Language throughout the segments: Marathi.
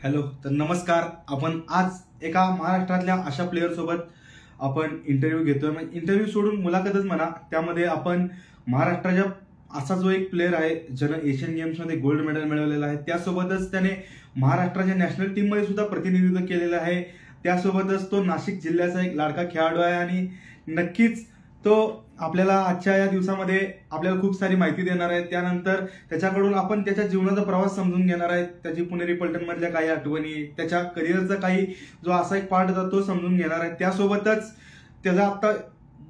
हॅलो, तर नमस्कार. आपण आज एका महाराष्ट्रातल्या अशा प्लेअर सोबत आपण इंटरव्ह्यू घेतोय. म्हणजे इंटरव्ह्यू सोडून मुलाखतच म्हणा. त्यामध्ये आपण महाराष्ट्राच्या असा जो एक प्लेअर आहे ज्यानं एशियन गेम्समध्ये गोल्ड मेडल मिळवलेलं आहे, त्यासोबतच त्याने महाराष्ट्राच्या नॅशनल टीममध्ये सुद्धा प्रतिनिधित्व केलेलं आहे. त्यासोबतच तो नाशिक जिल्ह्याचा एक लाडका खेळाडू आहे आणि नक्कीच तो आपल्याला आजच्या या दिवसामध्ये आपल्याला खूप सारी माहिती देणार आहे. त्यानंतर त्याच्याकडून आपण त्याच्या जीवनाचा प्रवास समजून घेणार आहे. त्याची पुणेरी पलटण मधल्या काही आठवणी, त्याच्या करिअरचा काही जो असा एक पार्ट होता तो समजून घेणार आहे. त्यासोबतच त्याचा आता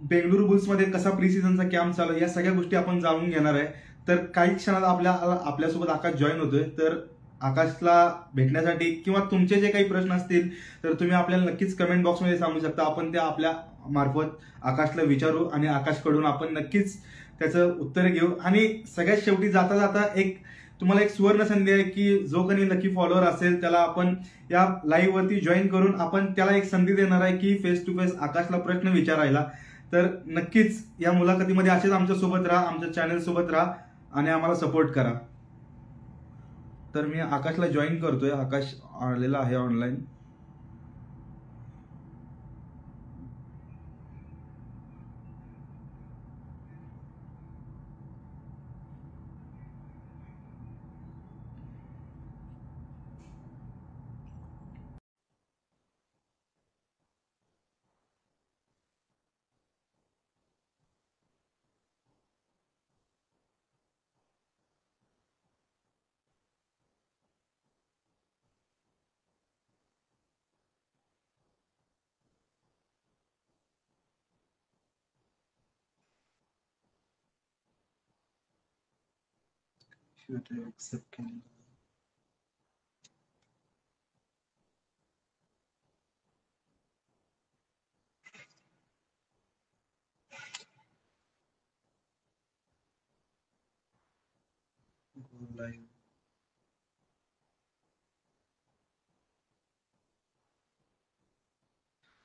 बेंगळुरू बुल्समध्ये कसा प्री सीझनचा कॅम्प चालू आहे, या सगळ्या गोष्टी आपण जाणून घेणार आहे. तर काही क्षणात आपल्यासोबत आकाश जॉईन होतोय. तर आकाशला भेटण्यासाठी किंवा तुमचे जे काही प्रश्न असतील तर तुम्ही आपल्याला नक्कीच कमेंट बॉक्समध्ये सांगू शकता. आपण त्या आपल्या मार्फत आकाशला विचारू आणि आकाशकडून आपण नक्कीच त्याचं उत्तर घेऊ. आणि सगळ्यात शेवटी जाता जाता तुम्हाला एक सुवर्ण संधी आहे की जो कोणी नक्की फॉलोअर असेल त्याला आपण या लाईव्ह वरती जॉईन करून आपण त्याला एक संधी देणार आहे की फेस टू फेस आकाशला प्रश्न विचारायला. तर नक्कीच या मुलाखतीमध्ये असेच आमच्या सोबत राहा, आमच्या चॅनल सोबत राहा आणि आम्हाला सपोर्ट करा. तर मी आकाशला जॉईन करतोय. आकाश आलेला आहे ऑनलाईन.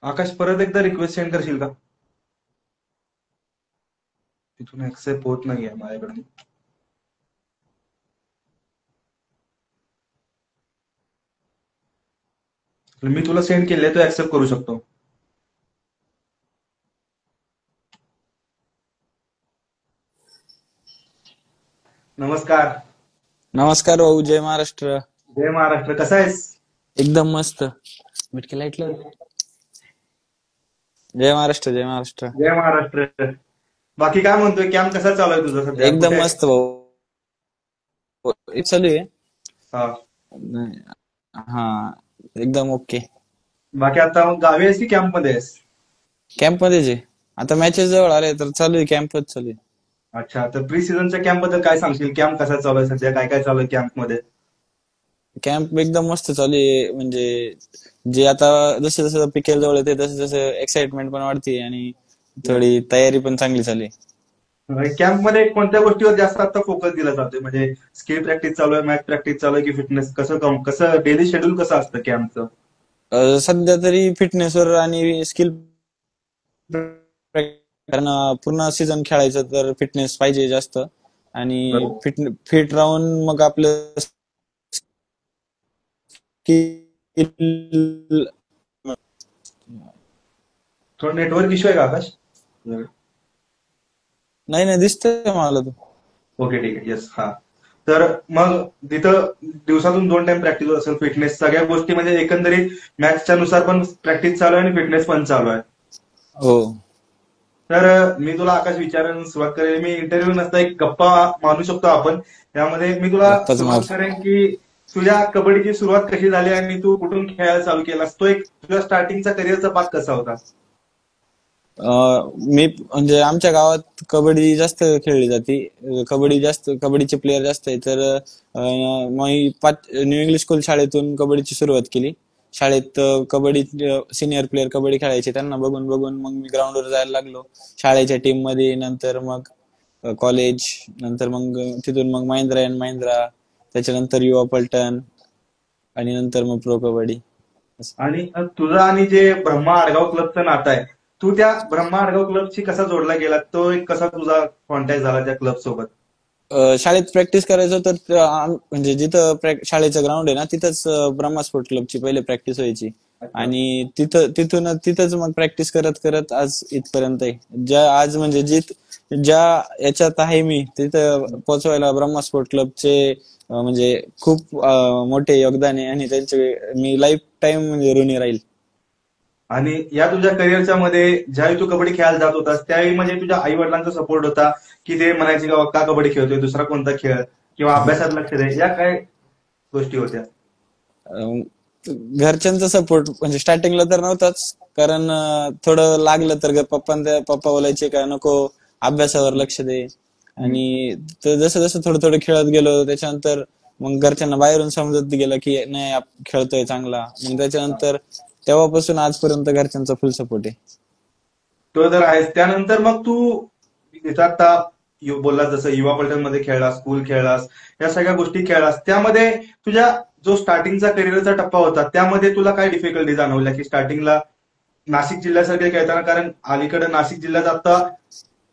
आकाश, परत एकदा रिक्वेस्ट सेंड करशील का? तिथून ऍक्सेप्ट होत नाहीये माझ्याकडे. मी तुला सेंड केले, तू ऍक्सेप्ट करू शकतो. नमस्कार. नमस्कार भाऊ, जय महाराष्ट्र. जय महाराष्ट्र. कसा आहेस? एकदम मस्त. मिटके लाईटला. जय महाराष्ट्र, जय महाराष्ट्र. जय महाराष्ट्र. बाकी काय म्हणतोय? कॅम्प कसा चालू आहे तुझा सध्या? एकदम मस्त भाऊ. चालू आहे. हा. हा, एकदम ओके. बाकी आता मग गावी आहेस की कॅम्प मध्ये आहेस? कॅम्प मध्येच आहे. आता मॅचेस जवळ आले तर चालू आहे, कॅम्पच चालू आहे. अच्छा, तर प्री सीझनच्या कॅम्प बद्दल काय सांगशील? कॅम्प कसा चालू आहे सध्या? काय काय चालू आहे कॅम्प मध्ये? कॅम्प एकदम मस्त चालू आहे. म्हणजे जे आता जसं जसं पिकेल जवळ येते तसं तसं एक्साइटमेंट पण वाढते आणि थोडी तयारी पण चांगली चालू आहे. कॅम्प मध्ये कोणत्या गोष्टीवर जास्त आता फोकस दिला जातोय? म्हणजे स्किल प्रॅक्टिस चालू आहे, मॅच प्रॅक्टिस चालू आहे की फिटनेस? कसं डेली शेड्यूल कसं असतं कॅम्पचं? सध्या तरी फिटनेसवर आणि स्किल, कारण पूर्ण सीझन खेळायचं तर फिटनेस पाहिजे जास्त आणि फिट राहून मग आपलं स्किल. थोडं नेटवर्क इश्यू आहे का आकाश? नाही दिसतंय मला तू. ओके, ठीक आहे. येस. हा, तर मग तिथं दिवसातून 2 टाइम प्रॅक्टिस असेल, फिटनेस सगळ्या गोष्टी म्हणजे एकंदरीत मॅचच्या नुसार पण प्रॅक्टिस चालू आहे आणि फिटनेस पण चालू आहे. हो. तर मी तुला आकाश विचारायला सुरुवात करेल. मी इंटरव्ह्यू नसता एक गप्पा मानू शकतो आपण. त्यामध्ये मी तुला सुरुवात करेन की तुझ्या कबड्डीची सुरुवात कशी झाली आणि तू कुठून खेळायला चालू केलास? तो एक तुझ्या स्टार्टिंगचा करिअरचा पाथ कसा होता? मी म्हणजे आमच्या गावात कबड्डी जास्त खेळली जाते. कबड्डीचे प्लेयर जास्त आहे. तर मी न्यू इंग्लिश स्कूल शाळेतून कबड्डीची सुरुवात केली. शाळेत कबड्डी सिनियर प्लेयर कबड्डी खेळायचे, त्यांना बघून बघून मग मी ग्राउंडवर जायला लागलो शाळेच्या टीम मध्ये. नंतर मग कॉलेज, नंतर मग तिथून मग महिंद्रा अँड महिंद्रा, त्याच्यानंतर युवा पलटण आणि नंतर मग प्रो कबड्डी. आणि तुझं आणि जे ब्रह्मा आडगाव क्लबचं नातं आहे, तू त्या ब्रह्मा आडगाव क्लबशी कसा जोडला गेला? तो एक कसा तुझा कॉन्टॅक्ट झाला त्या क्लब सोबत? शाळेत प्रॅक्टिस करायचो तर म्हणजे जिथं शाळेचं ग्राउंड आहे ना तिथंच ब्रह्मा स्पोर्ट क्लबची पहिले प्रॅक्टिस व्हायची. अच्छा. आणि तिथंच मग प्रॅक्टिस करत करत आज इथपर्यंत आहे. आज म्हणजे ज्या याच्यात आहे मी तिथं पोहोचवायला ब्रह्मा स्पोर्ट क्लबचे म्हणजे खूप मोठे योगदान आहे आणि त्यांचे मी लाईफ टाइम म्हणजे ऋणी राहील. आणि या तुझ्या करिअरच्या मध्ये ज्यावेळी तू कबड्डी खेळायला जात होतास त्यावेळी म्हणजे तुझ्या आई वडिलांचा सपोर्ट होता की ते म्हणायचे का कबड्डी खेळतोय, दुसरा कोणता खेळ किंवा अभ्यासात लक्ष दे, या काय गोष्टी होत्या? अं, घरच्यांचा सपोर्ट म्हणजे स्टार्टिंगला तर नव्हताच. कारण थोडं लागलं तर पप्पा बोलायचे का नको अभ्यासावर लक्ष दे. आणि जसं जसं थोडं थोडं खेळत गेलो त्याच्यानंतर मग घरच्यांना बाहेरून समजत गेलं की नाही खेळतोय चांगला. मग त्याच्यानंतर तेव्हापासून आजपर्यंत घरच्यांचा फुल सपोर्ट आहे. तो तर आहेच. त्यानंतर मग तू इथं आता बोललास जसं युवा पलटणमध्ये खेळलास, स्कूल खेळलास, या सगळ्या गोष्टी खेळलास, त्यामध्ये तुझ्या जो स्टार्टिंगचा करिअरचा टप्पा होता त्यामध्ये तुला काय डिफिकल्टी जाणवल्या की स्टार्टिंगला नाशिक जिल्ह्यासारखे खेळताना, कारण अलीकडे नाशिक जिल्ह्यात आता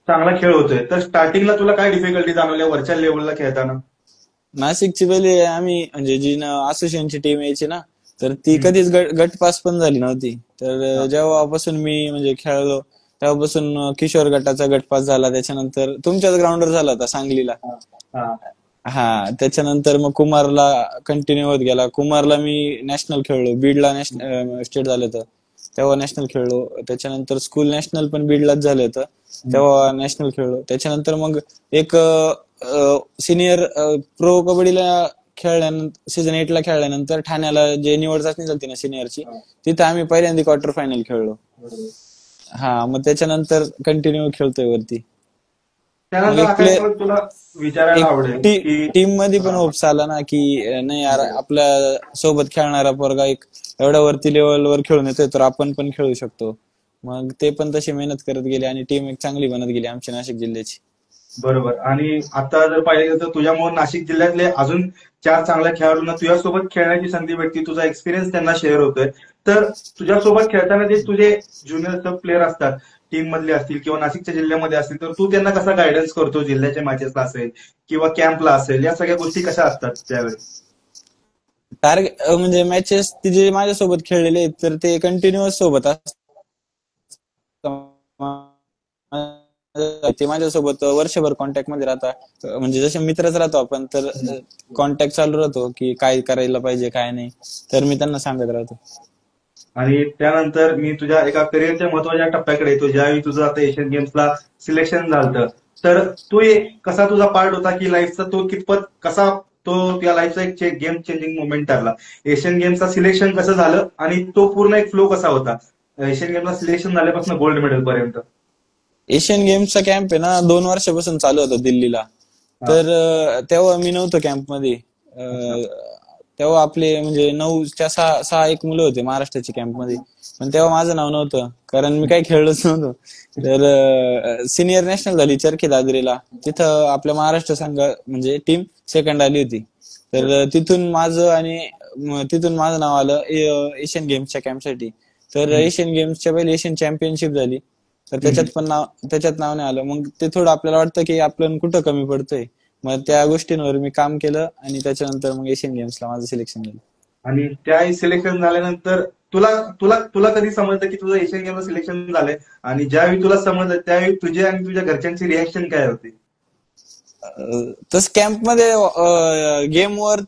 चांगला खेळ होतोय, तर स्टार्टिंगला तुला काय डिफिकल्टी जाणवल्या वरच्या लेवलला खेळताना? नाशिकची पहिले आम्ही म्हणजे जी असोसिएशनची टीम यायची ना तर ती कधीच गट पास पण झाली नव्हती. तर जेव्हापासून मी म्हणजे खेळलो तेव्हापासून किशोर गटाचा गट पास झाला. त्याच्यानंतर तुमच्याच ग्राउंडवर झाला होता सांगलीला. हा. हा त्याच्यानंतर मग कुमारला कंटिन्यू होत गेला. कुमारला मी नॅशनल खेळलो, बीडला नॅशनल स्टेट झालं होतं तेव्हा नॅशनल खेळलो. त्याच्यानंतर स्कूल नॅशनल पण बीडलाच झालं होतं तेव्हा नॅशनल खेळलो. त्याच्यानंतर मग एक सिनियर प्रो कबड्डीला खेळल्यानंतर सीझन 8 ला खेळल्यानंतर ठाण्याला जे निवड चाचणी झाली ना सिनियरची, तिथे आम्ही पहिल्यांदा क्वार्टर फायनल खेळलो. हा मग त्याच्यानंतर कंटिन्यू खेळतोय वरती. मग त्यानंतर एक आता प्ले एक तुला विचारायला एक आवडेल की टीम मध्ये पण होप्स आला ना की नाही यार आपल्या सोबत खेळणारा पोरगा एक एवढ्या वरती लेवलवर खेळून येतोय तर आपण पण खेळू शकतो. मग ते पण तशी मेहनत करत गेले आणि टीम एक चांगली बनत गेली आमच्या नाशिक जिल्ह्याची. बरोबर. आणि आता जर पाहिलं तर तुझ्यामुळे नाशिक जिल्ह्यातले अजून 4 चांगल्या खेळाडूंना तुझ्यासोबत खेळण्याची संधी भेटते, तुझा एक्सपिरियन्स त्यांना शेअर होतोय. तर तुझ्यासोबत खेळताना जे तुझे ज्युनियर सब प्लेअर असतात, टीम मधले असतील किंवा नाशिकच्या जिल्ह्यामध्ये असतील, तर तू त्यांना कसा गायडन्स करतो? जिल्ह्याच्या मॅचेसला असेल किंवा कॅम्पला असेल, या सगळ्या गोष्टी कशा असतात त्यावेळी? टार्गेट म्हणजे मॅचेस ते जे माझ्यासोबत खेळलेले आहेत तर ते कंटिन्युअस सोबत असतात. ते माझ्यासोबत वर्षभर कॉन्टॅक्ट मध्ये राहतात. म्हणजे जसे मित्रच राहतो आपण तर कॉन्टॅक्ट चालू राहतो की काय करायला पाहिजे काय नाही, तर मी त्यांना सांगत राहतो. आणि त्यानंतर मी तुझ्या एका करिअरच्या महत्वाच्या टप्प्याकडे येतो, ज्यावेळी तुझं आता एशियन गेम्सला सिलेक्शन झालं. तर तो एक कसा तुझा पार्ट होता की लाईफचा, तो कितपत कसा तो त्या लाईफचा एक गेम चेंजिंग मोमेंट ठरला? एशियन गेम्सचा सिलेक्शन कसं झालं आणि तो पूर्ण एक फ्लो कसा होता एशियन गेमला सिलेक्शन झाल्यापासून गोल्ड मेडल पर्यंत? एशियन गेम्सचा कॅम्प आहे ना 2 वर्षापासून चालू होता दिल्लीला. हा. तर तेव्हा मी नव्हतो कॅम्प मध्ये. अच्छा. तेव्हा आपले म्हणजे 9च्या 6 एक मुलं होते महाराष्ट्राच्या कॅम्प मध्ये, पण तेव्हा माझं नाव नव्हतं कारण मी काही खेळलोच नव्हतो. तर सिनियर नॅशनल झाली चरखी दादरीला, तिथं आपल्या महाराष्ट्र संघ म्हणजे टीम सेकंड आली होती. तर तिथून माझं नाव आलं एशियन गेम्सच्या कॅम्पसाठी. तर एशियन गेम्सच्या पहिले एशियन चॅम्पियनशिप झाली तर त्याच्यात नाव नाही आलं. मग ते थोडं आपल्याला वाटतं की आपण कुठं कमी पडतोय. मग त्या गोष्टींवर मी काम केलं आणि त्याच्यानंतर मग एशियन गेम्सला माझं सिलेक्शन झालं. आणि त्या सिलेक्शन झाल्यानंतर तुला तुला तुला कधी समजलं की तुझं एशियन गेमला सिलेक्शन झालंय? आणि ज्यावेळी तुला समजलं त्यावेळी तुझे आणि तुझ्या घरच्यांची रिॲक्शन काय होती? तस कॅम्प मध्ये गेमवर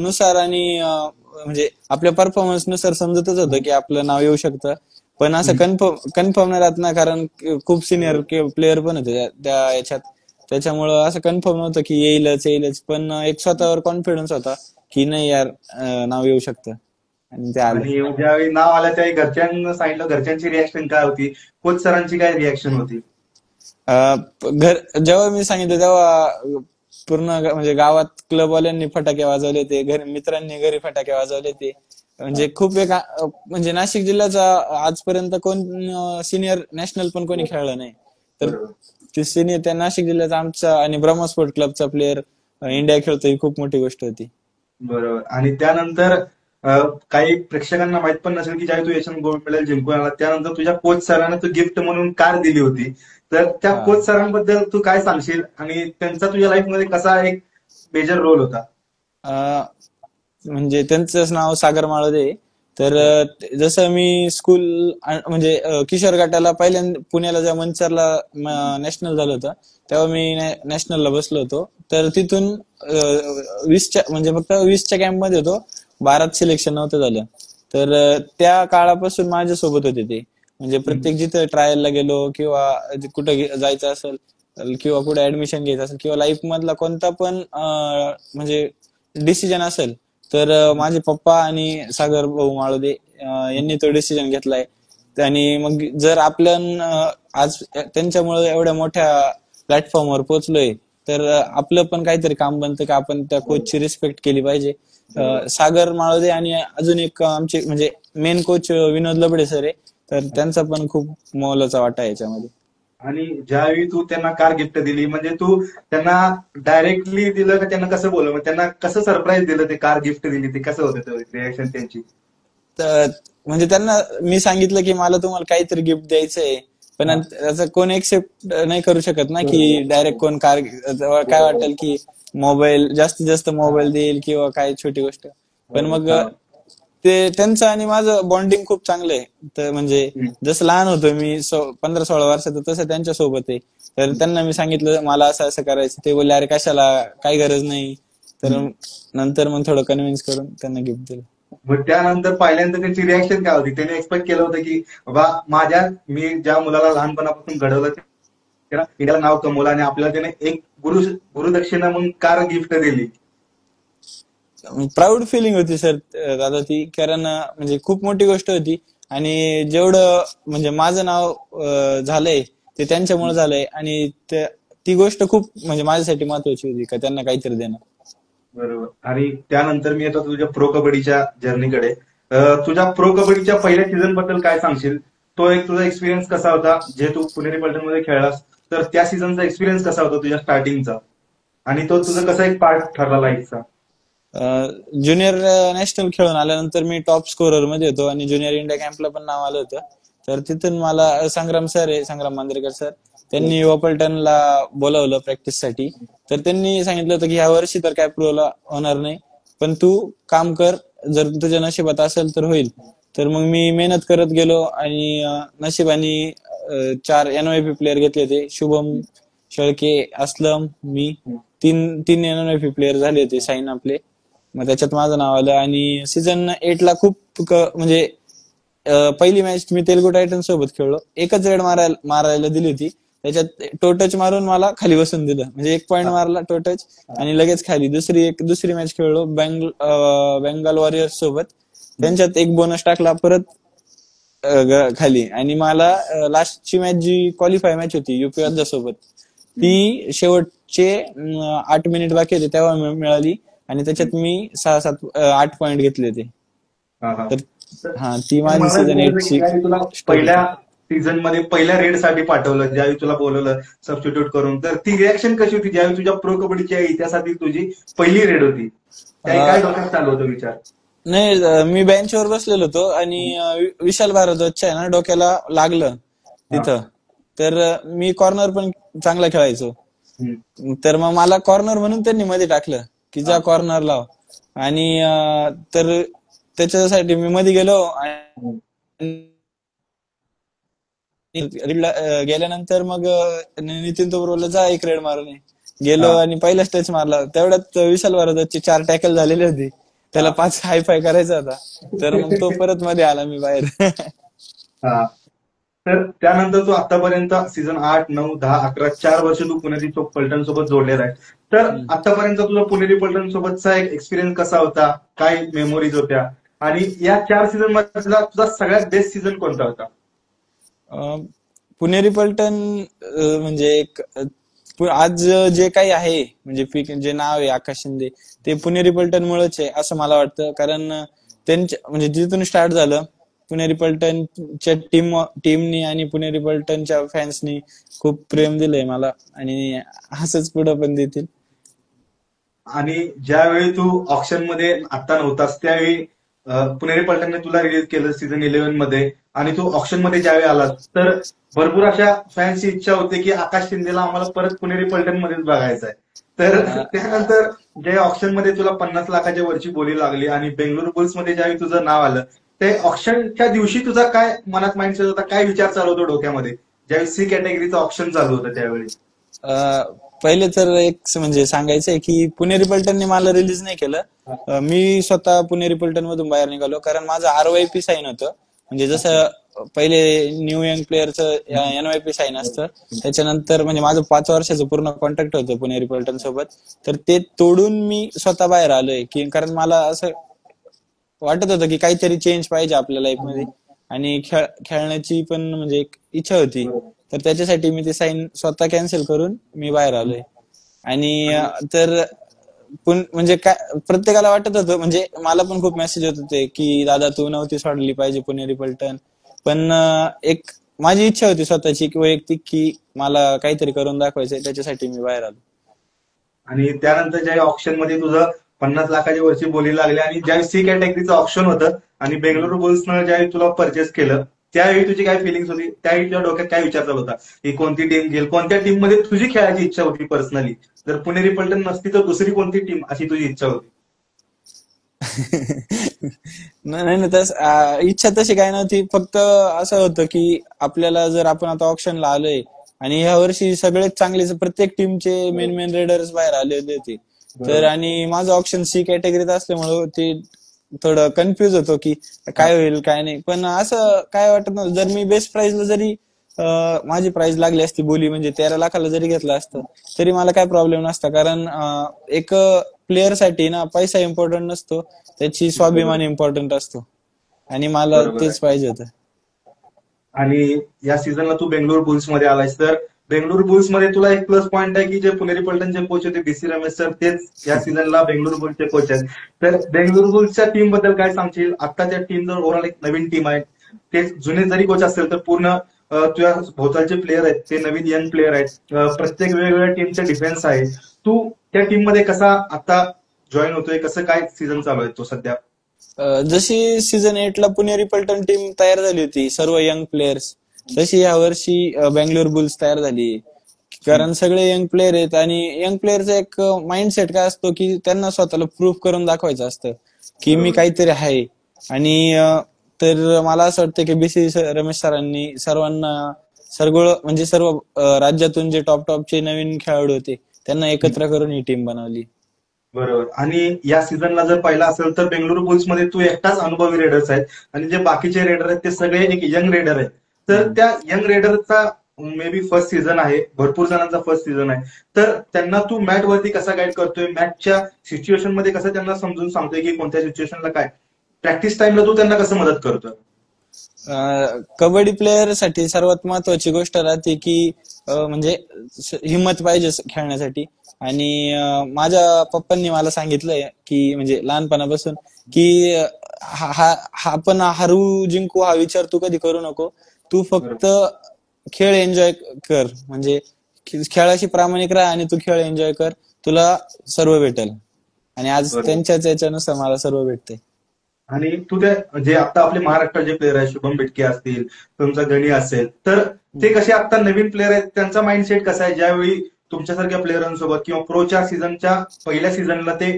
नुसार आणि म्हणजे आपल्या परफॉर्मन्स नुसार समजतच होतं की आपलं नाव येऊ शकतं. पण असं कन्फर्म नाही राहत ना, कारण खूप सिनियर प्लेअर पण होते त्या याच्यात. त्याच्यामुळं असं कन्फर्म नव्हतं की येईलच. पण एक स्वतःवर कॉन्फिडन्स होता की नाही यार नाव येऊ शकतं आणि ते आलं. आणि ज्यावेळी नाव आलं त्यावेळी घरच्यांना सांगितलं, घरच्यांची रिॲक्शन काय होती? कोच सरांची काय रिॲक्शन होती? जेव्हा मी सांगितलं तेव्हा पूर्ण म्हणजे गावात क्लबवाल्यांनी फटाके वाजवले ते, मित्रांनी घरी फटाके वाजवले ते. म्हणजे खूप एक म्हणजे नाशिक जिल्ह्याचा आजपर्यंत कोण सिनियर नॅशनल पण कोणी खेळलं नाही. तर ते सिनियर त्या नाशिक जिल्ह्याचा आमचा आणि ब्रह्मा स्पोर्ट क्लबचा प्लेअर इंडिया खेळतो ही खूप मोठी गोष्ट होती. बरोबर. आणि त्यानंतर काही प्रेक्षकांना माहित पण नसेल की ज्यावेळी तू एशियन गोल्ड मेडल जिंकून आला त्यानंतर तुझ्या कोच सरांना तू गिफ्ट म्हणून कार दिली होती. तर त्या हा. कोच सरांबद्दल तू काय सांगशील आणि त्यांचा तुझ्या लाईफ मध्ये कसा एक मेजर रोल होता? अं, म्हणजे त्यांचं नाव सागर माळोदे आहे. तर जसं मी स्कूल म्हणजे किशोर गटाला पहिल्यांदा पुण्याला जेव्हा मंचरला नॅशनल झालं होतं तेव्हा मी नॅशनलला बसलो होतो. तर तिथून 20च्या म्हणजे फक्त 20च्या कॅम्प मध्ये होतो, 12th सिलेक्शन नव्हतं झालं. तर त्या काळापासून माझ्यासोबत होते ते. म्हणजे प्रत्येक जिथं ट्रायलला गेलो किंवा कुठं जायचं असेल किंवा कुठे ऍडमिशन घ्यायचं असेल किंवा लाईफ मधला कोणता पण म्हणजे डिसिजन असेल तर माझे पप्पा आणि सागर भाऊ माळोदे यांनी तो डिसिजन घेतलाय. आणि मग जर आपण आज त्यांच्यामुळे एवढ्या मोठ्या प्लॅटफॉर्मवर पोहोचलोय तर आपलं पण काहीतरी काम बनतं की आपण त्या कोचची रिस्पेक्ट केली पाहिजे. सागर माळोदे आणि अजून एक आमचे म्हणजे मेन कोच विनोद लबडे सर आहे. तर त्यांचा पण खूप मोलाचा वाटा आहे याच्यामध्ये. आणि ज्यावेळी तू त्यांना कार गिफ्ट दिली म्हणजे तू त्यांना डायरेक्टली दिलं का त्यांना कसं बोललं, मग त्यांना कसं सरप्राईज दिलं, ते कार गिफ्ट दिली ते कसं होतं रिएक्शन त्यांची? तर म्हणजे त्यांना मी सांगितलं की मला तुम्हाला काहीतरी गिफ्ट द्यायचंय, पण हा, त्याचं कोण एक्सेप्ट नाही करू शकत ना की बरोबर. डायरेक्ट कोण कार. काय वाटेल की मोबाईल जास्तीत जास्त मोबाईल देईल किंवा काय छोटी गोष्ट. पण मग हा. ते त्यांचं आणि माझं बॉन्डिंग खूप चांगलं आहे. तर म्हणजे जसं लहान होतो मी 15-16 वर्षाचं तसं त्यांच्या सोबत आहे. तर त्यांना मी सांगितलं मला असं असं करायचं, ते बोलले अरे कशाला, काही गरज नाही. तर नंतर मग थोडं कन्व्हिन्स करून त्यांना गिफ्ट दिलं. मग त्यानंतर पहिल्यांदा त्यांची रिॲक्शन काय होती? त्यांनी एक्सपेक्ट केलं होतं की बाबा मी ज्या मुलाला लहानपणापासून घडवलं त्याला त्याला नाव कमवलं आणि आपल्याला त्याने एक गुरुदक्षिणा म्हणून कार गिफ्ट दिली. प्राऊड फिलिंग होती सर दादा ती. कारण म्हणजे खूप मोठी गोष्ट होती आणि जेवढं म्हणजे माझं नाव झालंय ते त्यांच्यामुळे झालंय. आणि ती गोष्ट खूप म्हणजे माझ्यासाठी महत्वाची होती का त्यांना काहीतरी देणं. बरोबर. आणि त्यानंतर मी येतो तुझ्या प्रो कबड्डीच्या जर्नीकडे. तुझ्या प्रो कबड्डीच्या पहिल्या सीझन बद्दल काय सांगशील? तो एक तुझा एक्सपिरियन्स कसा होता? जे तू पुणेरी पलटण मध्ये खेळलास, तर त्या सीझनचा एक्सपिरियन्स कसा होता तुझ्या स्टार्टिंगचा? आणि तो तुझा कसा एक पार्ट ठरला लाईफचा? ज्युनियर नॅशनल खेळून आल्यानंतर मी टॉप स्कोरर मध्ये होतो आणि ज्युनियर इंडिया कॅम्पला पण नाव आलं होतं. तर तिथून मला संग्राम सर आहे, संग्राम मांजरेकर सर, त्यांनी युवा पलटणला बोलावलं प्रॅक्टिससाठी. तर त्यांनी सांगितलं होतं की ह्या वर्षी तर काय प्रो होणार नाही, पण तू काम कर, जर तुझ्या नशिबात असेल तर होईल. तर मग मी मेहनत करत गेलो आणि नशिबाने 4 NYP प्लेअर घेतले होते. शुभम शेळके, असलम, मी, तीन तीन NYP प्लेअर झाले होते साईन आपले. मग त्याच्यात माझं नाव आलं आणि सीझन 8 ला खूप म्हणजे पहिली मॅच मी तेलुगू टायटन सोबत खेळलो. एकच रेड मारायला दिली होती, त्याच्यात टोटच मारून मला खाली बसून दिलं. म्हणजे 1 पॉईंट मारला टोटच आणि लगेच खाली. दुसरी मॅच खेळलो बेंगाल वॉरियर्स सोबत, त्यांच्यात एक बोनस टाकला परत खाली. आणि मला लास्टची मॅच जी क्वालिफाय मॅच होती युपी वाद्या सोबत, ती शेवटचे 8 मिनिट बाकी होते तेव्हा मिळाली आणि त्याच्यात मी 6-7-8 पॉईंट घेतले होते. हा, हा. तर तर हा ती तर माझी मला सीझन बोलायचं की 8ची ज्यावेळी तुला स्टोरी पहिल्या होती. सीझन मध्ये पहिल्या रेड साठी पाठवलं, ज्यावेळी तुला बोलवलं सबस्टिट्यूट करून, तर ती रिॲक्शन कशी होती ज्यावेळी तुझ्या प्रो कबड्डीच्या इतिहासातील तुझी पहिली रेड होती? त्याही काय डोक्यात चालू होतं विचार? नाही मी बेंचवर बसलेलो होतो आणि विशाल भारद्वाजच्या आहे ना डोक्याला लागलं हा. तिथं. तर मी कॉर्नर पण चांगला खेळायचो. हम्म. तर मग मला कॉर्नर म्हणून त्यांनी मध्ये टाकलं की जा हा. कॉर्नर लाव. आणि तर त्याच्यासाठी मी मध्ये गेलो हम्म. आणि गेल्यानंतर मग नितीन तो बोलला जा एक रेड मारून ये. गेलो हा. आणि पहिलाच टच मारला. तेवढ्यात विशाल भारद्वाजची 4 टॅकल झालेली होती, त्याला हा. 5 हायफाय करायचा होता. तर मग तो परत मध्ये आला, मी बाहेर. हा. तर त्यानंतर तू आतापर्यंत सीझन 8, 9, 10, 11 4 वर्ष तू पुणेरी पलटण सोबत जोडलेला आहे. तर हम्म. आतापर्यंत तुझा पुणेरी पलटण सोबतचा एक एक्सपिरियन्स कसा होता? काय मेमोरीज होत्या? आणि या 4 सीझन मधला तुझा सगळ्यात बेस्ट सीझन कोणता होता? पुणेरी पलटण म्हणजे एक आज जे काही आहे म्हणजे जे नाव आहे आकाश शिंदे, ते पुणेरी पलटण मुळेच आहे असं मला वाटतं. कारण त्यांच्या म्हणजे जिथून स्टार्ट झालं पुणेरी पलटणच्या टीमनी आणि पुणेरी पलटणच्या फॅन्सनी खूप प्रेम दिलंय मला आणि असंच पुढे पण देतील. आणि ज्यावेळी तू ऑप्शन मध्ये आता नव्हतास त्यावेळी पुणेरी पलटणने तुला रिलीज केलं सीझन 11 मध्ये आणि तू ऑप्शन मध्ये ज्यावेळी आलास तर भरपूर अशा फॅन्सची इच्छा होती की आकाश शिंदेला आम्हाला परत पुणेरी पलटण मध्येच बघायचं आहे. तर त्यानंतर जे ऑप्शन मध्ये तुला 50 लाखाच्या वरची बोली लागली आणि बेंगळुरू बुल्स मध्ये ज्यावेळी तुझं नाव आलं ते ऑप्शनच्या दिवशी तुझा काय मनात माइंडसेट होता, काय विचार चालू होतो डोक्यामध्ये ज्यावेळी सी कॅटेगरीचं ऑप्शन चालू होतं त्यावेळी? पहिले तर एक म्हणजे सांगायचंय की पुणेरी पलटणने मला रिलीज नाही केलं. मी स्वतः पुणेरी पलटण मधून बाहेर निघालो कारण माझं RYP साईन होतं. म्हणजे जसं पहिले न्यू यंग प्लेअरचं NYP साईन असतं, त्याच्यानंतर म्हणजे माझं 5 वर्षाचं पूर्ण कॉन्ट्रॅक्ट होतं पुणेरी पलटण सोबत. तर ते तोडून मी स्वतः बाहेर आलोय की कारण मला असं वाटत होतं की काहीतरी चेंज पाहिजे आपल्या लाईफ मध्ये आणि खेळण्याची पण म्हणजे एक इच्छा होती. तर त्याच्यासाठी मी ते साईन स्वतः कॅन्सल करून मी बाहेर आलोय. आणि तर म्हणजे काय प्रत्येकाला वाटत होतं, म्हणजे मला पण खूप मेसेज होत होते की दादा तू नव्हती सोडली पाहिजे पुणेरी पलटण. पण एक माझी इच्छा होती स्वतःची वैयक्तिक की मला काहीतरी करून दाखवायचंय, त्याच्यासाठी मी बाहेर आलो. आणि त्यानंतर ज्या ऑप्शन मध्ये तुझं 50 लाखाच्या वरची बोली लागली आणि ज्यावेळी सी कॅटेगरीचं ऑप्शन होतं आणि बेंगळुरू बुल्सनं ज्यावेळी तुला परचेस केलं त्यावेळी तुझी काय फिलिंग्स होती, त्यावेळी तुझ्या डोक्यात काय विचार चालू होता की कोणती टीम घेईल, कोणत्या टीम मध्ये तुझी खेळायची इच्छा होती पर्सनली? जर पुणेरी पलटण नसती तर दुसरी कोणती टीम अशी तुझी इच्छा होती? नाही नाही इच्छा तशी काय नव्हती. फक्त असं होतं की आपल्याला जर आपण आता ऑप्शनला आलोय आणि ह्या वर्षी सगळेच चांगले प्रत्येक टीमचे मेन रेडर्स बाहेर आलेले होते. तर आणि माझं ऑप्शन सी कॅटेगरीत असल्यामुळे ते थोडं कन्फ्युज होतो की काय होईल काय नाही. पण असं काय वाटत नव्हतं, जर मी बेस्ट प्राइसला जरी माझी प्राइस लागली असती बोली म्हणजे 13 लाखाला जरी घेतलं असतं तरी मला काय प्रॉब्लेम नसता. कारण एक प्लेअर साठी ना पैसा इम्पॉर्टंट नसतो, त्याची स्वाभिमान इम्पॉर्टंट असतो आणि मला बरोबर आहे. तेच पाहिजे होतं. आणि या सीझनला तू बेंगळुरू बुल्स मध्ये आलायस तर बेंगळुरू बुल्स मध्ये तुला एक प्लस पॉईंट आहे की जे पुणेरी पलटणचे कोच होते DC रमेश सर तेच या सीझनला बेंगळुरू बुल्सचे कोच आहेत. तर बेंगळुरू बुल्सच्या टीम बद्दल काय सांगशील? आत्ताच्या टीम जर ओव्हरऑल एक नवीन टीम आहे, ते जुने जरी कोच असेल तर पूर्ण तुझ्या भोवतालचे प्लेयर आहेत ते नवीन यंग प्लेयर आहेत. प्रत्येक वेगवेगळ्या टीमचे डिफेन्स आहे. तू त्या टीम मध्ये कसा आता जॉईन होतोय, कसं काय सीझन चालू आहे तो सध्या? जशी सीझन 8 ला पुणेरी पलटण टीम तयार झाली होती सर्व यंग प्लेयर्स, तशी यावर्षी बेंगळुरू बुल्स तयार झाली. कारण सगळे यंग प्लेयर आहेत आणि यंग प्लेअरचा एक माइंडसेट काय असतो की त्यांना स्वतःला प्रूव्ह करून दाखवायचं असतं की मी काहीतरी आहे. आणि तर मला असं वाटतं की BC रमेश सरांनी सर्वांना म्हणजे सर्व राज्यातून जे टॉपचे नवीन खेळाडू होते त्यांना एकत्र करून ही टीम बनवली. बरोबर. आणि या सीझनला जर पाहिला असेल तर बेंगळुरू बुल्स मध्ये तू एकटाच अनुभवी रेडर्स आहेत आणि जे बाकीचे रेडर आहेत ते सगळे एक यंग रेडर आहेत. तर त्या यंग रेडरचा मे बी फर्स्ट सीझन आहे, भरपूर जणांचा फर्स्ट सीझन आहे. तर त्यांना तू मॅट वरती कसा गाईड करतोय, मॅचच्या सिच्युएशन मध्ये कसं त्यांना समजून सांगतोय की कोणत्या सिच्युएशनला काय, प्रॅक्टिस टाइमला तू त्यांना कसं मदत करतोय? कबड्डी प्लेअर साठी सर्वात महत्वाची गोष्ट राहते की म्हणजे हिंमत पाहिजे खेळण्यासाठी. आणि माझ्या पप्पांनी मला सांगितलंय की म्हणजे लहानपणापासून की आपण हरू जिंकू हा विचार तू कधी करू नको, तू फक्त खेळ एन्जॉय कर. म्हणजे खेळाशी प्रामाणिक राहा आणि तू खेळ एन्जॉय कर, तुला सर्व भेटेल. आणि आज त्यांच्याच याच्यानुसार मला सर्व भेटते. आणि तू त्या जे आता आपले महाराष्ट्राचे प्लेयर आहेत, शुभम बिटके असतील, तुमचा गणी असेल, तर ते कसे आता नवीन प्लेयर आहेत, त्यांचा माइंडसेट कसा आहे ज्यावेळी तुमच्यासारख्या प्लेयरांसोबत किंवा प्रोच्या सीझनच्या पहिल्या सीझनला ते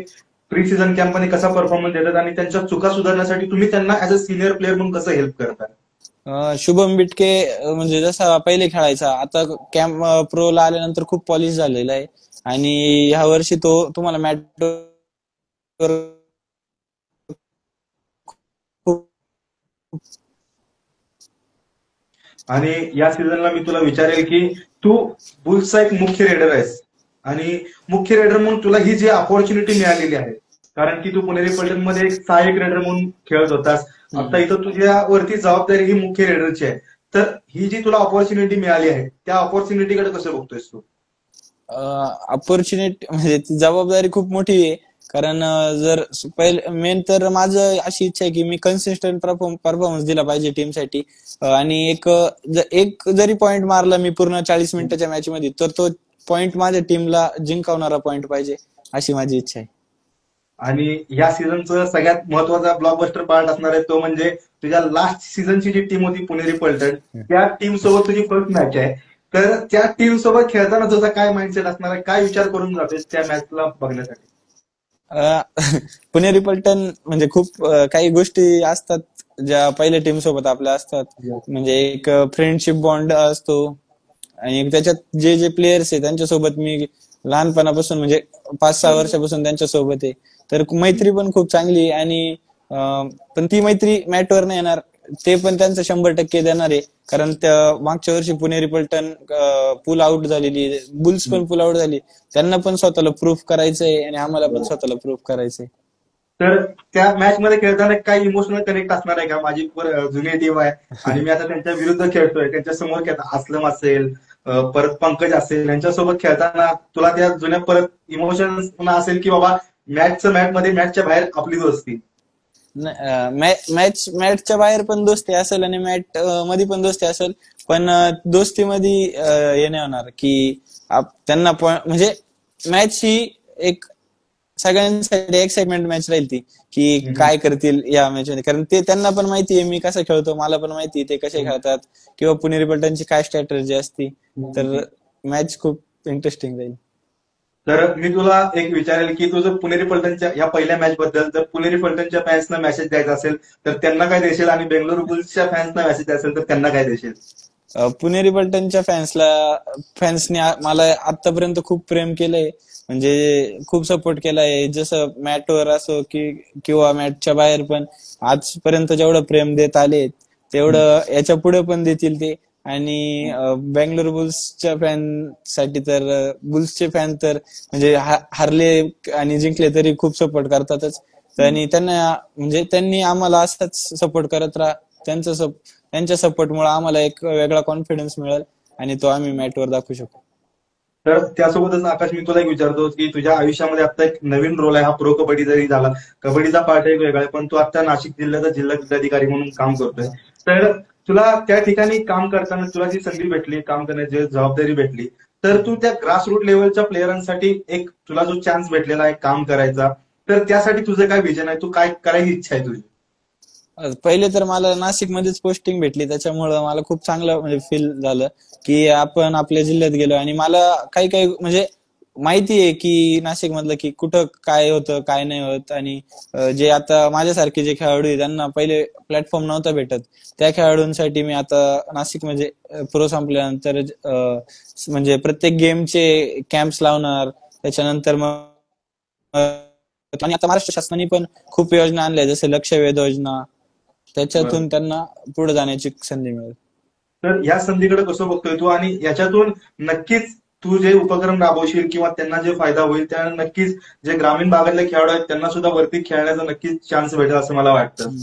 प्री सीझन कॅम्पमध्ये कसा परफॉर्मन्स देतात आणि त्यांच्या चुका सुधारण्यासाठी तुम्ही त्यांना ऍज अ सिनियर प्लेअर म्हणून कसं हेल्प करता? शुभम बिटके म्हणजे जसा पहिले खेळायचा, आता कॅम्प प्रोला आल्यानंतर खूप पॉलिश झालेला आहे. आणि ह्या वर्षी तो तुम्हाला मॅट आणि या सीझनला मी तुला विचारेल की तू बुल्सचा एक मुख्य रेडर आहेस आणि मुख्य रेडर म्हणून तुला ही जी अपॉर्च्युनिटी मिळालेली आहे, कारण की तू पुणेरी पलटण मध्ये एक सहाय्यक रेडर म्हणून खेळत होतास, आता इथं तुझ्यावरती जबाबदारी ही मुख्य रेडरची आहे. तर ही जी तुला अपॉर्च्युनिटी मिळाली आहे त्या अपॉर्च्युनिटीकडे कसं बघतोयस तू? अपॉर्च्युनिटी म्हणजे ती जबाबदारी खूप मोठी आहे. कारण जर पहिले मेन तर माझं अशी इच्छा आहे की मी कन्सिस्टंट परफॉर्मन्स दिला पाहिजे टीमसाठी. आणि एक जरी पॉइंट मारला मी पूर्ण 40 मिनिटाच्या मॅच मध्ये, तर तो पॉइंट माझ्या टीमला जिंकवणारा पॉइंट पाहिजे, अशी माझी इच्छा आहे. आणि या सीझनचं सगळ्यात महत्वाचा ब्लॉकबस्टर पार्ट असणार आहे तो म्हणजे तुझ्या लास्ट सीझनची जी टीम होती पुणेरी पलटण, त्या टीम सोबत तुझी फर्स्ट मॅच आहे. तर त्या टीम सोबत खेळताना तुझा काय माइंडसेट असणार आहे, काय विचार करून जाते त्या मॅचला बघण्यासाठी? अ, पुणेरी पलटण म्हणजे खूप काही गोष्टी असतात ज्या पहिल्या टीम सोबत आपल्या असतात. म्हणजे एक फ्रेंडशिप बॉन्ड असतो आणि एक त्याच्यात जे जे प्लेयर्स आहे त्यांच्यासोबत मी लहानपणापासून म्हणजे 5-6 वर्षापासून त्यांच्या सोबत आहे. तर मैत्री पण खूप चांगली आहे आणि पण ती मैत्री मॅटवर नाही येणार. ते पण त्यांचं 100% देणार आहे. कारण त्या मागच्या वर्षी पुणेरी पलटण पुल आउट झालेली, बुल्स पण पुल आउट झाली. त्यांना पण स्वतःला प्रूफ करायचंय आणि आम्हाला पण स्वतःला प्रूफ करायचंय. तर त्या मॅच मध्ये खेळताना काही इमोशनल कनेक्ट असणार आहे का? माझी जुनी टीम आहे आणि मी आता त्यांच्या विरुद्ध खेळतोय, त्यांच्या समोर खेळतो, असलम असेल, परत पंकज असेल, यांच्यासोबत खेळताना तुला त्या जुन्या परत इमोशन्स पुन्हा असेल की बाबा मॅच मध्ये मॅचच्या बाहेर आपली दोस्ती? मॅचच्या बाहेर पण दोस्ती असेल आणि मॅच मध्ये पण दोस्ती असेल. पण दोस्तीमध्ये हे नाही होणार की त्यांना म्हणजे मॅच ही एक सगळ्यांसाठी एक्साइटमेंट मॅच राहील ती, की काय करतील या मॅच मध्ये. कारण ते त्यांना पण माहिती आहे मी कसं खेळतो, मला पण माहिती आहे ते कसे खेळतात किंवा पुणेरी पलटणची काय स्ट्रॅटेजी असती. तर मॅच खूप इंटरेस्टिंग राहील. तर मी तुला एक विचारेल की तुझं पुणेरी पलटणच्या या पहिल्या मॅच बद्दल, जर पुणेरी पलटणच्या फॅन्सना मेसेज द्यायचा असेल तर त्यांना काय देशील, आणि बेंगळुरू बुल्सच्या फॅन्सना मेसेज द्यायचा असेल तर त्यांना काय देशील? पुणेरी पलटणच्या फॅन्सने मला आतापर्यंत खूप प्रेम केलंय. म्हणजे खूप सपोर्ट केलाय, जसं मॅटवर असो किंवा मॅटच्या बाहेर पण. आजपर्यंत जेवढं प्रेम देत आले तेवढं याच्या पुढे पण देतील ते. आणि बेंगलोर बुल्सच्या फॅन साठी तर बुल्सचे फॅन तर म्हणजे हारले आणि जिंकले तरी खूप सपोर्ट करतातच. आणि त्यांना म्हणजे त्यांनी आम्हाला असंच सपोर्ट करत राहा. त्यांच्या सपोर्टमुळे आम्हाला एक वेगळा कॉन्फिडन्स मिळेल आणि तो आम्ही मॅटवर दाखवू शकू. तर त्यासोबतच आकाश, मी तुला एक विचारतो की तुझ्या आयुष्यामध्ये आता एक नवीन रोल आहे, हा प्रो कबड्डी जरी झाला, कबड्डीचा पार्ट एक वेगळा आहे, पण तू आता नाशिक जिल्ह्याचा जिल्हाधिकारी म्हणून काम करतोय. तर तुला त्या ठिकाणी काम करताना तुला जी संधी भेटली, काम करण्याची जबाबदारी भेटली, तर तू त्या ग्रासरूट लेवलच्या प्लेयरांसाठी एक तुला जो चान्स भेटलेला आहे काम करायचा, तर त्यासाठी तुझं काय विजन आहे, तू काय करायची इच्छा आहे तुझी? पहिले तर मला नाशिक मध्येच पोस्टिंग भेटली, त्याच्यामुळं मला खूप चांगलं म्हणजे फील झालं की आपण आपल्या जिल्ह्यात गेलो. आणि मला काही काही म्हणजे माहिती आहे की नाशिक मधलं की कुठं काय होतं काय नाही होत. आणि जे आता माझ्यासारखे जे खेळाडू आहेत त्यांना पहिले प्लॅटफॉर्म नव्हता भेटत, त्या खेळाडूंसाठी मी आता नाशिक म्हणजे प्रो संपल्यानंतर म्हणजे प्रत्येक गेमचे कॅम्प्स लावणार. त्याच्यानंतर मग आणि आता महाराष्ट्र शासनाने पण खूप योजना आणल्या, जसे लक्ष वेध योजना. बरोबर. त्याच्यातून त्यांना पुढे जाण्याची संधी मिळेल. तर या संधीकडे कसं बघतोय तू, आणि याच्यातून नक्कीच तू जे उपक्रम राबवशील किंवा त्यांना जे फायदा होईल त्या नक्कीच जे ग्रामीण भागातले खेळाडू आहेत त्यांना सुद्धा वरती खेळण्याचा नक्कीच चान्स भेटेल असं मला वाटतं.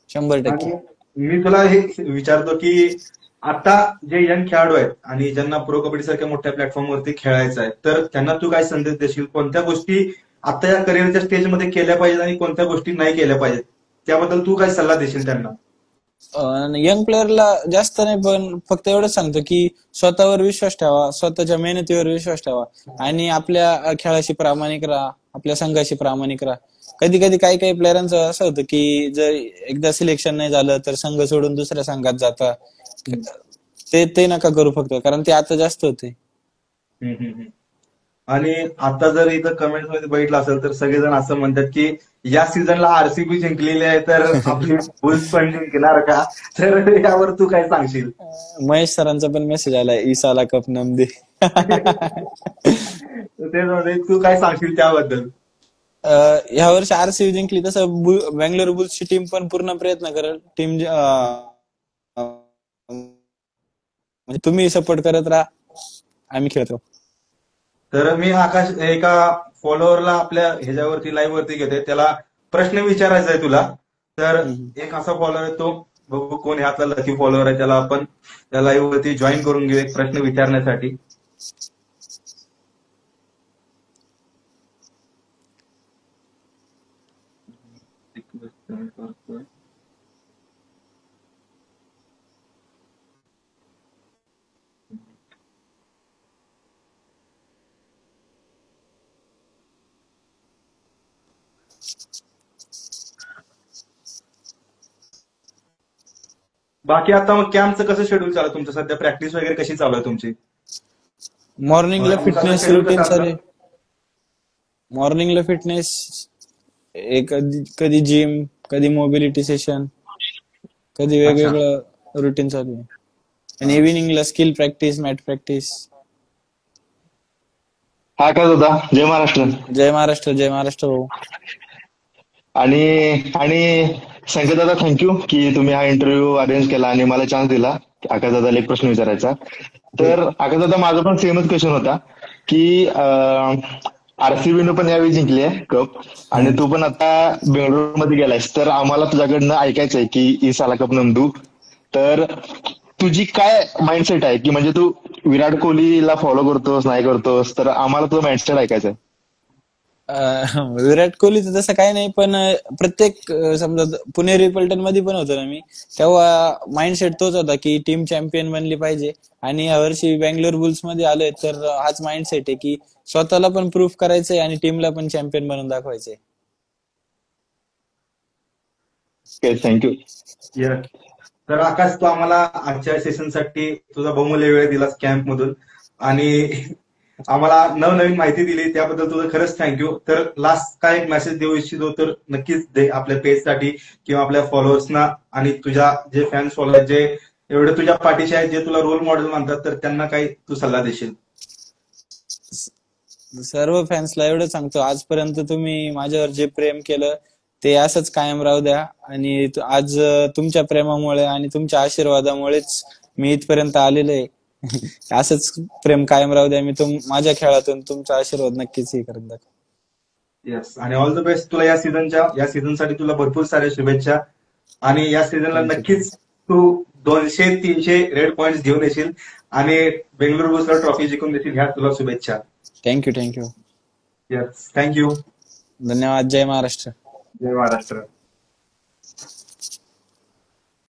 100%. आणि मी तुला हे विचारतो की आता जे यंग खेळाडू आहेत आणि ज्यांना प्रो कबड्डी सारख्या मोठ्या प्लॅटफॉर्मवरती खेळायचं आहे, तर त्यांना तू काय संदेश देशील? कोणत्या गोष्टी आता या करिअरच्या स्टेजमध्ये केल्या पाहिजेत आणि कोणत्या गोष्टी नाही केल्या पाहिजेत, त्याबद्दल तू काय सल्ला देशील त्यांना? यंग प्लेअरला जास्त नाही, पण फक्त एवढंच सांगतो की स्वतःवर विश्वास ठेवा, स्वतःच्या मेहनतीवर विश्वास ठेवा आणि आपल्या खेळाशी प्रामाणिक राहा, आपल्या संघाशी प्रामाणिक राहा. कधी कधी काही काही प्लेयरांचं असं होतं की जर एकदा सिलेक्शन नाही झालं तर संघ सोडून दुसऱ्या संघात जाता. ते ते नका करू फक्त, कारण ते आता जास्त होते. हम्म, हम्म, हम्म. आणि आता जर इथं कमेंट मध्ये बघितलं असेल तर सगळेजण असं म्हणतात की या सीझनला आरसीबी जिंकलेली आहे तर आपली बुल्स पण जिंकणार का? तर यावर तू काय सांगशील? महेश सरांचा पण मेसेज आलाय, ईसाला कप नमदे. तेच म्हणजे तू काय सांगशील त्याबद्दल? ह्या वर्षी आरसीबी जिंकली तसं बेंगलोर बुल्सची टीम पण पूर्ण प्रयत्न करेल. म्हणजे तुम्ही सपोर्ट करत राहा, आम्ही खेळतो. तर मी आकाश एका फॉलोअरला आपल्या ह्याच्यावरती लाईव्ह वरती घेते, त्याला प्रश्न विचारायचा आहे तुला. तर एक असा फॉलोअर आहे, तो बघू कोण आहे, आपला लकी फॉलोअर आहे, त्याला आपण त्या लाईव्ह वरती जॉईन करून घेऊ एक प्रश्न विचारण्यासाठी. बाकी आता मग कॅम्पचं कसं शेड्यूल चालू आहे तुमचं? सध्या प्रॅक्टिस वगैरे कशी चालू आहे तुमची? मॉर्निंगला दिवसाचं फिटनेस शेड्यूल रुटीन कसं चालू असतं? आहे. मॉर्निंगला फिटनेस, कधी कधी जिम, कधी मोबिलिटी सेशन, कधी अच्छा. वेगवेगळं रुटीन चालू आहे. आणि इव्हिनिंगला स्किल प्रॅक्टिस, मॅट प्रॅक्टिस. हा काय होता जय महाराष्ट्र. जय महाराष्ट्र, जय महाराष्ट्र भाऊ. आणि आणि संकेत दादा थँक्यू की तुम्ही हा इंटरव्ह्यू अरेंज केला आणि मला चान्स दिला आकाश दादाला एक प्रश्न विचारायचा. तर आकाश दादा माझा पण सेमच क्वेश्चन होता की आरसीबीनं पण यावेळी जिंकली आहे कप आणि तू पण आता बेंगळुरूमध्ये गेलायस, तर आम्हाला तुझ्याकडनं ऐकायचंय की ई साला कप नंदू. तर तुझी काय माइंडसेट आहे की म्हणजे तू विराट कोहलीला फॉलो करतोस नाही करतोस, तर आम्हाला तुझं माइंडसेट ऐकायचंय. विराट कोहलीचं तसं काही नाही, पण प्रत्येक समजा पुणेरी पलटण मध्ये पण होतो ना मी, तेव्हा माइंडसेट तोच होता की टीम चॅम्पियन बनली पाहिजे. आणि यावर्षी बँगलोर बुल्स मध्ये आलोय तर हाच माइंडसेट आहे की स्वतःला पण प्रूफ करायचंय आणि टीमला पण चॅम्पियन बनवून दाखवायचंय. Okay thank you. Yes. तर आकाश, तू आम्हाला आजच्या सेशनसाठी तुझा बहुमूल्य वेळ दिलास कॅम्प मधून आणि आम्हाला नवनवीन माहिती दिली, त्याबद्दल तुझं खरंच थँक्यू. तर लास्ट काय एक मेसेज देऊ इच्छितो तर नक्कीच दे आपल्या पेजसाठी किंवा आपल्या फॉलोअर्सना, आणि तुझ्या जे फॅन्स फॉलोअर जे एवढे तुझ्या पाठीशी आहेत, जे तुला रोल मॉडेल मानतात, तर त्यांना काही तू सल्ला देशील? सर्व फॅन्सला एवढं सांगतो, आजपर्यंत तुम्ही माझ्यावर जे प्रेम केलं ते असंच कायम राहू द्या. आणि आज तुमच्या प्रेमामुळे आणि तुमच्या आशीर्वादामुळेच मी इथपर्यंत आलेलो आहे. असंच प्रेम कायम राहू द्या. मी माझ्या खेळातून तुमचा आशीर्वाद नक्कीच हे करत दाखव. येस, आणि ऑल द बेस्ट तुला या सीझनसाठी तुला भरपूर साऱ्या शुभेच्छा. आणि या सीझनला थँक्यू, नक्कीच तू 200-300 रेड पॉइंट्स घेऊन येशील आणि बेंगळुरू बुल्सला ट्रॉफी जिंकून देशील, ह्या तुला शुभेच्छा. Thank you, thank you. Yes, thank you. धन्यवाद. जय महाराष्ट्र. जय महाराष्ट्र.